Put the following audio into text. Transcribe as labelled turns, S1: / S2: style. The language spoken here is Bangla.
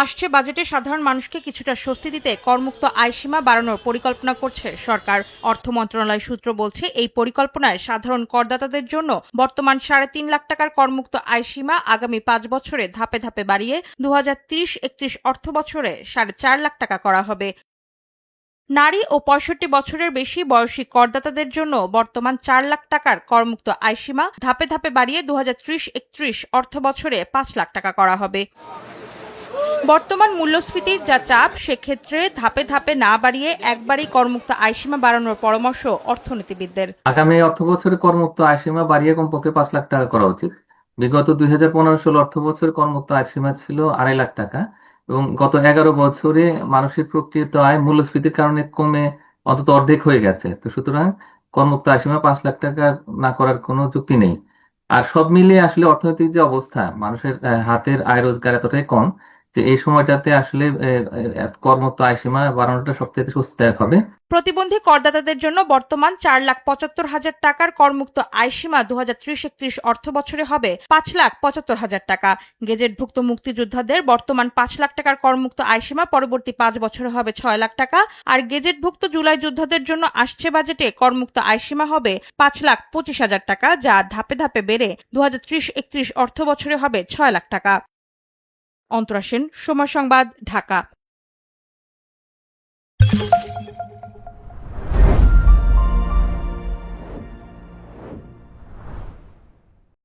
S1: আসছে বাজেটে সাধারণ মানুষকে কিছুটা স্বস্তি দিতে করমুক্ত আয়সীমা বাড়ানোর পরিকল্পনা করছে সরকার। অর্থ মন্ত্রণালয় সূত্র বলছে, এই পরিকল্পনায় সাধারণ করদাতাদের জন্য বর্তমান ৩.৫ লাখ টাকার করমুক্ত আয়সীমা আগামী ৫ বছরে ধাপে ধাপে বাড়িয়ে ২০৩০-৩১ অর্থ বছরে ৪.৫ লাখ টাকা করা হবে। নারী ও ৬৫ বছরের বেশি বয়সী করদাতাদের জন্য বর্তমান ৪ লাখ টাকার করমুক্ত আয়সীমা ধাপে ধাপে বাড়িয়ে ২০৩০-৩১ অর্থ বছরে ৫ লাখ টাকা করা হবে। বর্তমান মূল্যস্ফীতির যা চাপ, সেক্ষেত্রে ধাপে ধাপে না বাড়িয়ে একবারেই করমুক্ত আয়সীমা বাড়ানোর পরামর্শ অর্থনীতিবিদদের।
S2: আগামী অর্থবছরে করমুক্ত আয়সীমা বাড়িয়ে কমপক্ষে ৫ লাখ টাকা করা উচিত। বিগত ২০১৫-১৬ অর্থবছরে করমুক্ত আয়সীমা ছিল ২.৫ লাখ টাকা এবং গত ১১ বছরে মানুষের প্রকৃত আয় মূল্যস্ফীতির কারণে কমে অন্তত অর্ধেক হয়ে গেছে। তো সুতরাং করমুক্ত আয়সীমা ৫ লাখ টাকা না করার কোনো যুক্তি নেই। আর সব মিলিয়ে আসলে অর্থনৈতিক যে অবস্থা, মানুষের হাতের আয় রোজগার এতটাই কম যে এই সময়টাতে আসলে করমুক্ত আয়সীমা বাড়ানোটা সবচেয়ে স্বস্তিদায়ক হবে।
S1: প্রতিবন্ধী করদাতাদের জন্য বর্তমান ৪,৭৫,০০০ টাকার করমুক্ত আয়সীমা ২০৩০-৩১ অর্থ বছরে হবে ৫,৭৫,০০০ টাকা। গেজেটভুক্ত মুক্তিযোদ্ধাদের বর্তমান ৫ লাখ টাকার করমুক্ত আয়সীমা পরবর্তী ৫ বছরে হবে ৬ লাখ টাকা। আর গেজেটভুক্ত জুলাই যোদ্ধাদের জন্য আসছে বাজেটে করমুক্ত আয়সীমা হবে ৫,২৫,০০০ টাকা, যা ধাপে ধাপে বেড়ে ২০৩০-৩১ অর্থ বছরে হবে ৬ লাখ টাকা। অন্তরা সেন, সময় সংবাদ, ঢাকা।